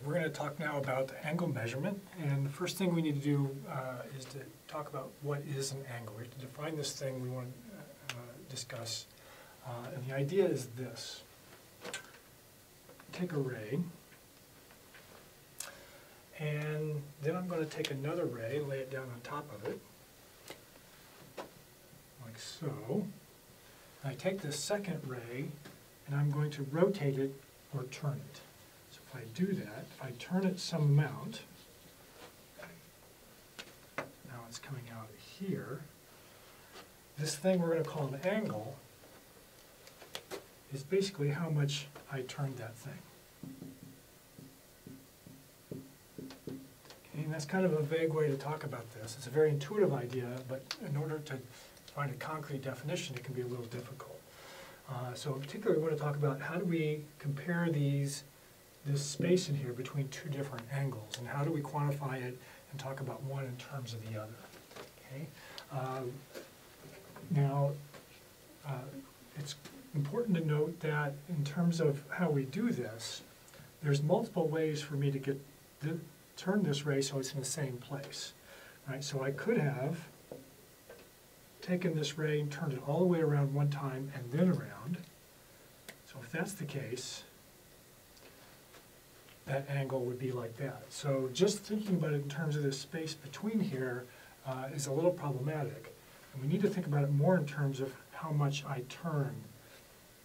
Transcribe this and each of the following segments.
we're going to talk now about angle measurement, and the first thing we need to do is to talk about what is an angle. We have to define this thing we want to discuss, and the idea is this. Take a ray, and then I'm going to take another ray, lay it down on top of it, like so. I take this second ray, and I'm going to rotate it or turn it. So if I do that, if I turn it some amount, now it's coming out here, this thing we're going to call an angle is basically how much I turned that thing. Okay, and that's kind of a vague way to talk about this. It's a very intuitive idea, but in order to find a concrete definition, it can be a little difficult. So in particular, we want to talk about how do we compare this space in here between two different angles, and how do we quantify it and talk about one in terms of the other. Okay? Now, it's important to note that in terms of how we do this, there's multiple ways for me to turn this ray so it's in the same place. Right? So I could have taken this ray and turned it all the way around one time and then around. So if that's the case, that angle would be like that. So just thinking about it in terms of this space between here is a little problematic. And we need to think about it more in terms of how much I turn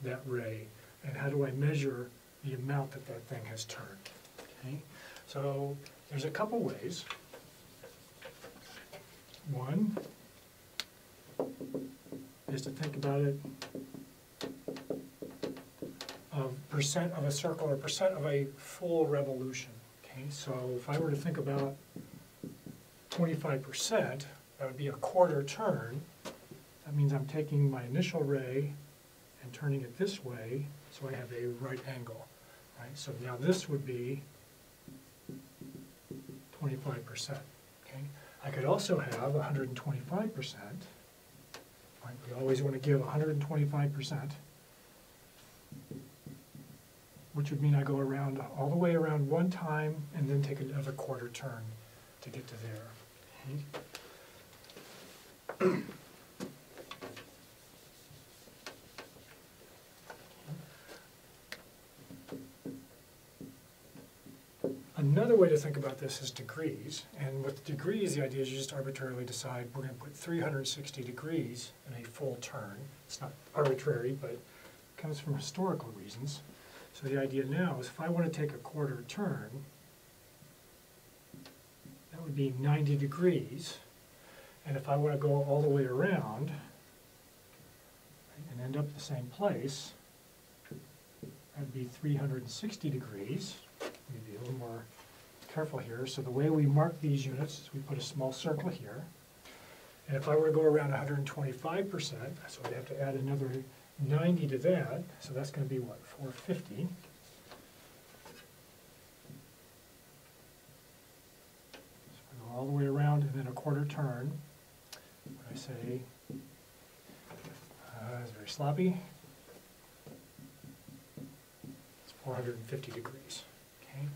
that ray and how do I measure the amount that that thing has turned. Okay? So there's a couple ways. One is to think about it of percent of a circle or percent of a full revolution. Okay, so if I were to think about 25%, that would be a quarter turn. That means I'm taking my initial ray and turning it this way, so I have a right angle. Right? So now this would be 25%. Okay? I could also have 125%. Right? We always want to give 125%, which would mean I go around all the way around one time and then take another quarter turn to get to there. Okay? Another way to think about this is degrees, and with degrees the idea is you just arbitrarily decide we're going to put 360 degrees in a full turn. It's not arbitrary, but it comes from historical reasons. So the idea now is if I want to take a quarter turn, that would be 90 degrees, and if I want to go all the way around and end up at the same place, that would be 360 degrees. Let me be a little more careful here. So the way we mark these units is we put a small circle here. And if I were to go around 125%, so I'd have to add another 90 to that. So that's going to be what, 450. So we go all the way around and then a quarter turn. When I say, it's very sloppy. It's 450 degrees. Okay.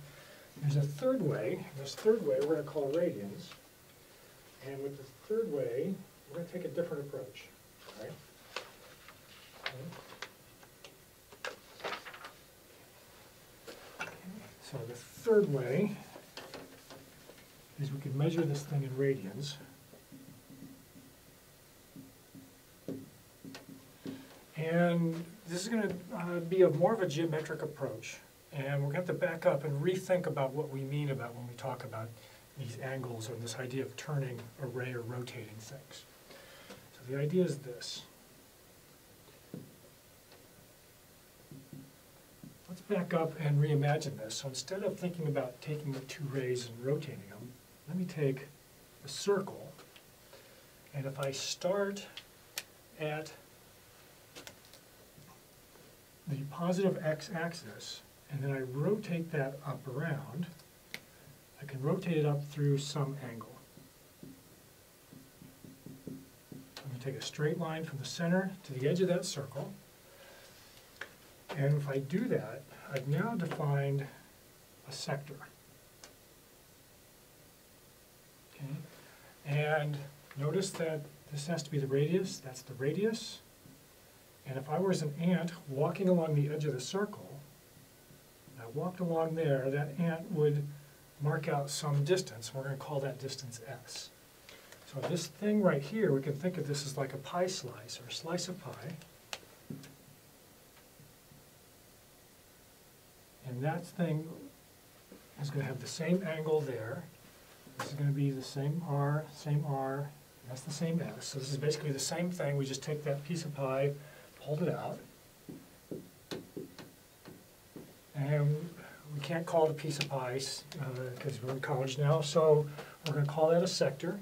There's a third way. This third way we're going to call radians. And with the third way, we're going to take a different approach. All right? Okay. So the third way is we can measure this thing in radians. And this is going to be more of a geometric approach. And we're going to have to back up and rethink about what we mean about when we talk about these angles or this idea of turning a ray or rotating things. So the idea is this. Let's back up and reimagine this. So instead of thinking about taking the two rays and rotating them, let me take a circle, and if I start at the positive x-axis, and then I rotate that up around, I can rotate it up through some angle. I'm going to take a straight line from the center to the edge of that circle. And if I do that, I've now defined a sector. Okay, and notice that this has to be the radius, that's the radius. And if I was an ant walking along the edge of the circle, and I walked along there, that ant would mark out some distance. We're going to call that distance S. So this thing right here, we can think of this as like a pie slice, or a slice of pie. And that thing is going to have the same angle there. This is going to be the same R, that's the same S. So this is basically the same thing. We just take that piece of pie, hold it out. And we can't call it a piece of pie because we're in college now, so we're going to call that a sector.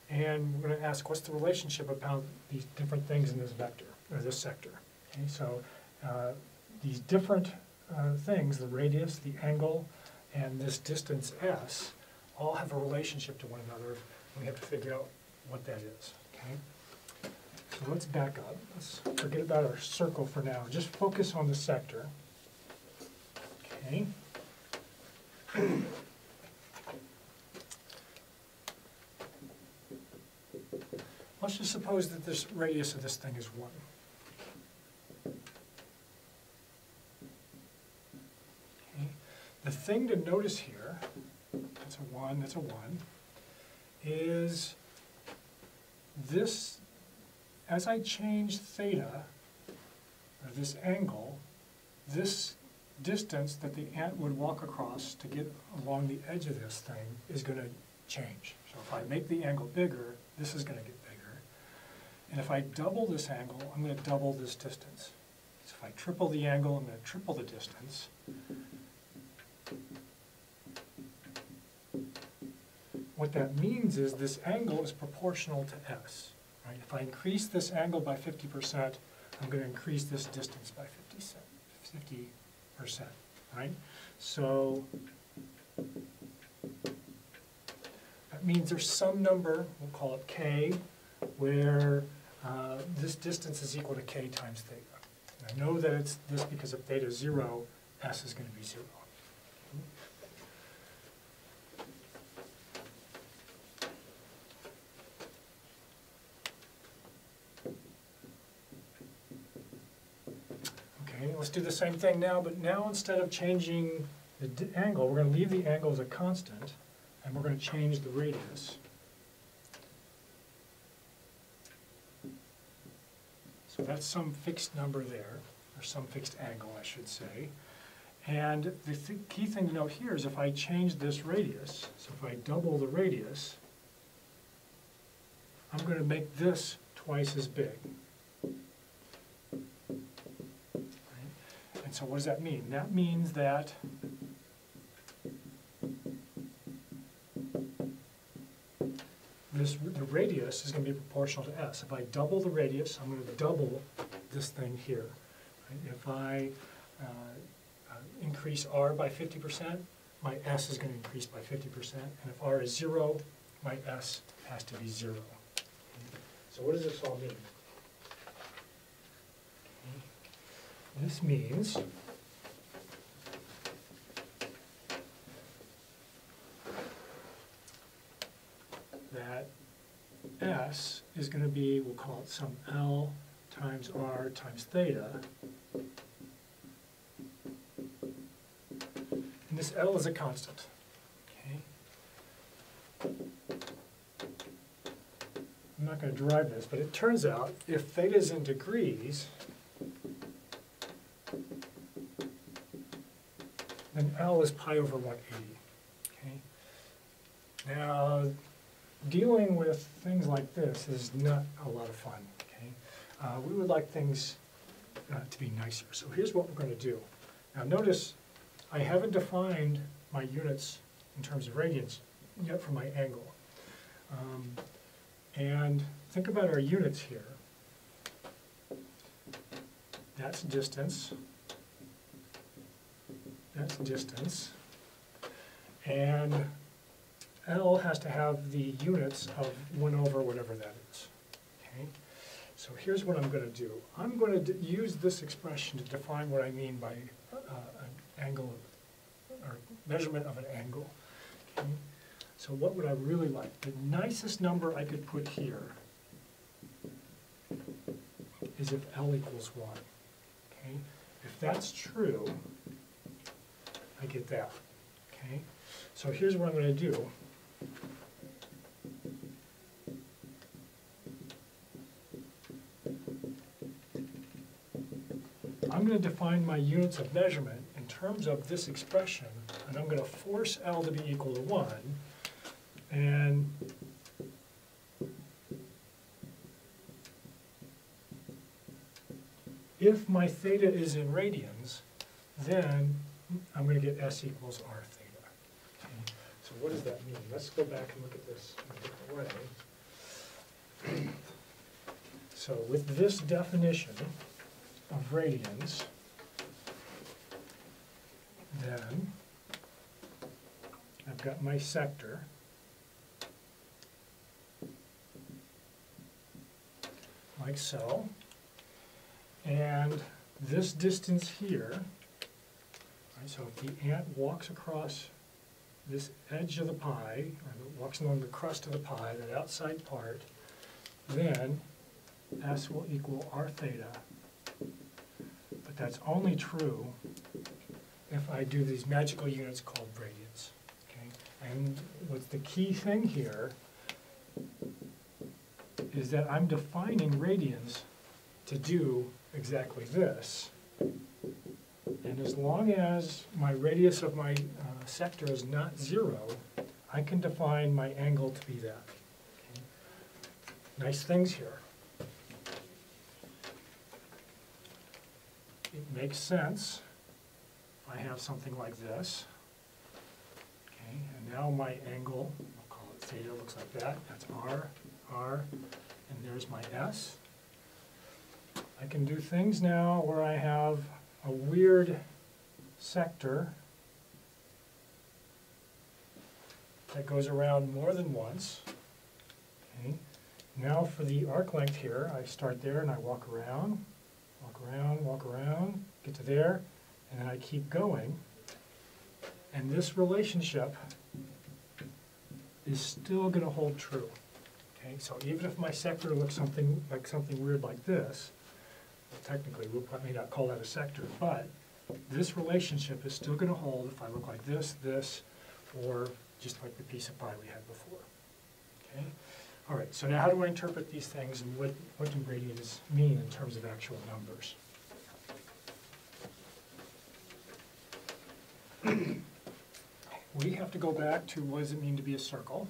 And we're going to ask what's the relationship about these different things in this vector, or this sector. Okay, so these different things, the radius, the angle, and this distance S, all have a relationship to one another, and we have to figure out what that is. Okay? So let's back up. Let's forget about our circle for now. Just focus on the sector. Okay. Let's just suppose that this radius of this thing is 1. Okay. The thing to notice here, that's a 1, that's a 1, is this, as I change theta, or this angle, this distance that the ant would walk across to get along the edge of this thing is going to change. So if I make the angle bigger, this is going to get bigger. And if I double this angle, I'm going to double this distance. So if I triple the angle, I'm going to triple the distance. What that means is this angle is proportional to S. Right? If I increase this angle by 50%, I'm going to increase this distance by 50%. Right? So that means there's some number, we'll call it K, where this distance is equal to K times theta. And I know that it's this because if theta is 0, S is going to be 0. Okay, let's do the same thing now, but now instead of changing the angle, we're going to leave the angle as a constant, and we're going to change the radius. So that's some fixed number there, or some fixed angle, I should say. And the key thing to note here is if I change this radius, so if I double the radius, I'm going to make this twice as big. And so what does that mean? That means that the radius is going to be proportional to S. If I double the radius, I'm going to double this thing here. Right? If I increase R by 50%, my S is going to increase by 50%. And if R is 0, my S has to be 0. So what does this all mean? This means that S is going to be, we'll call it some L times R times theta. And this L is a constant. Okay. I'm not going to derive this, but it turns out if theta is in degrees, then L is pi over 180. Okay. Now, dealing with things like this is not a lot of fun. Okay. We would like things to be nicer. So here's what we're going to do. Now notice I haven't defined my units in terms of radians yet for my angle. And think about our units here. That's distance. That's distance. And L has to have the units of 1 over whatever that is. Okay? So here's what I'm going to do. I'm going to use this expression to define what I mean by an angle or measurement of an angle. Okay? So what would I really like? The nicest number I could put here is if L equals 1. Okay? If that's true, I get that. Okay? So here's what I'm going to do. I'm going to define my units of measurement in terms of this expression, and I'm going to force L to be equal to 1. And if my theta is in radians, then I'm going to get S equals R theta. Okay. So what does that mean? Let's go back and look at this in a different way. So with this definition of radians, then I've got my sector, like so, and this distance here, right, so if the ant walks across this edge of the pie, or walks along the crust of the pie, that outside part, then S will equal R theta. But that's only true if I do these magical units called radians. Okay? And what's the key thing here is that I'm defining radians to do exactly this. And as long as my radius of my sector is not 0, I can define my angle to be that. Okay? Nice things here. It makes sense if I have something like this. Okay, and now my angle, we'll call it theta, looks like that. That's R, and there's my S. I can do things now where I have a weird sector that goes around more than once. Okay. Now for the arc length here, I start there and I walk around, get to there, and then I keep going. And this relationship is still going to hold true. Okay, so even if my sector looks something weird like this, well, technically we may not call that a sector, but this relationship is still going to hold if I look like this, or just like the piece of pie we had before. Okay. All right, so now how do I interpret these things, and what do radians mean in terms of actual numbers? We have to go back to what does it mean to be a circle,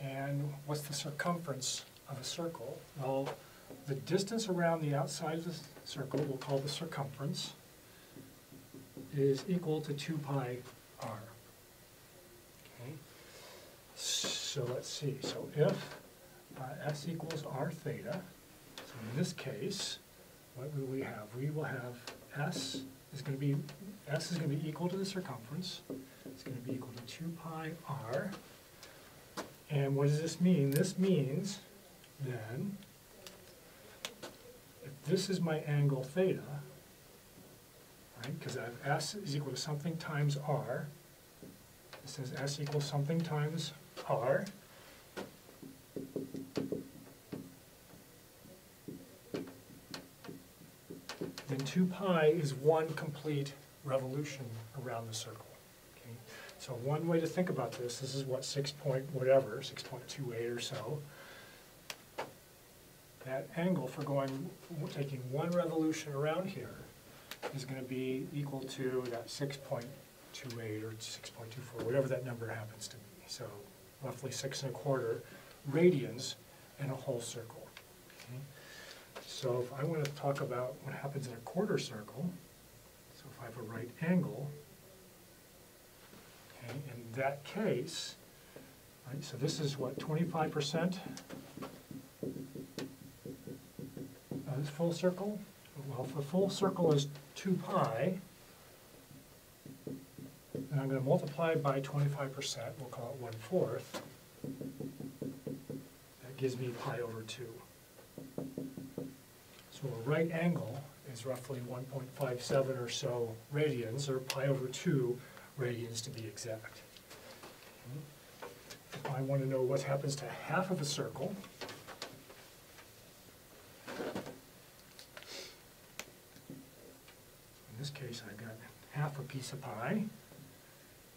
and what's the circumference of a circle? Well, the distance around the outside of the circle, we'll call the circumference, is equal to 2 pi r. Okay. So let's see, so if S equals R theta, so in this case, what will we have? We will have S is going to be equal to the circumference. It's going to be equal to 2 pi r. And what does this mean? This means then, if this is my angle theta, right, because I have S is equal to something times r, this says S equals something times r, then 2 pi is one complete revolution around the circle. Okay? So one way to think about this is what 6.28 or so. That angle for taking one revolution around here is going to be equal to that 6.28 or 6.24, whatever that number happens to be. So roughly 6 1/4 radians in a whole circle. Okay? So if I want to talk about what happens in a quarter circle, so if I have a right angle, okay, in that case, right, so this is what, 25% of this full circle? Well, if the full circle is 2 pi, and I'm going to multiply by 25%, we'll call it 1/4. That gives me pi over 2. So a right angle is roughly 1.57 or so radians, or pi over 2 radians to be exact. If I want to know what happens to half of a circle, in this case I've got half a piece of pi.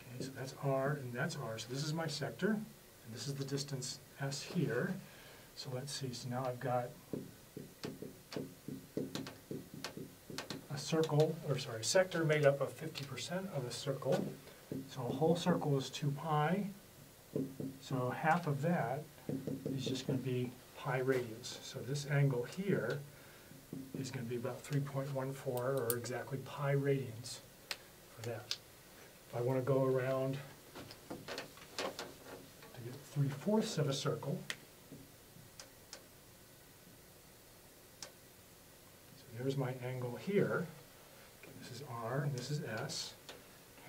Okay, so that's r and that's r. So this is my sector, and this is the distance s here. So let's see, so now I've got a circle, or sorry, sector made up of 50% of a circle. So a whole circle is 2 pi. So half of that is just going to be pi radians. So this angle here is going to be about 3.14, or exactly pi radians for that. If I want to go around to get 3/4 of a circle, so there's my angle here. Okay, this is r and this is s.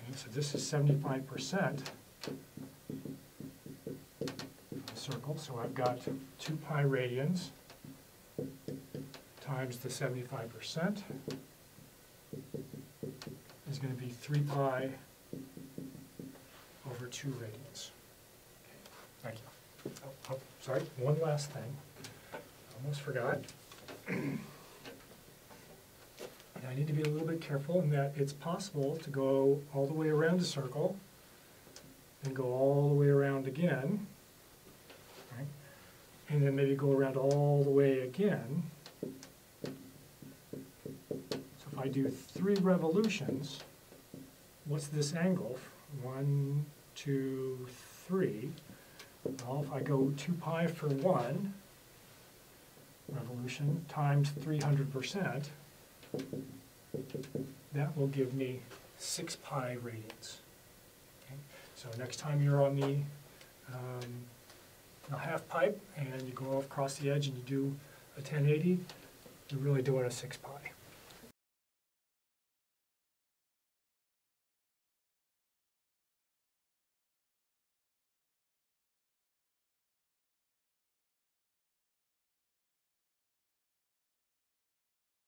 Okay, so this is 75% circle, so I've got 2 pi radians times the 75% is going to be 3 pi over 2 radians. Okay, thank you. Oh, sorry, one last thing. Almost forgot. And I need to be a little bit careful in that it's possible to go all the way around a circle and go all the way around again, right? And then maybe go around all the way again. So if I do 3 revolutions, what's this angle? 1, 2, 3. Well, if I go 2 pi for 1 revolution times 300%, that will give me 6 pi radians. Okay? So next time you're on the half pipe and you go across the edge and you do a 1080, you're really doing a 6 pi.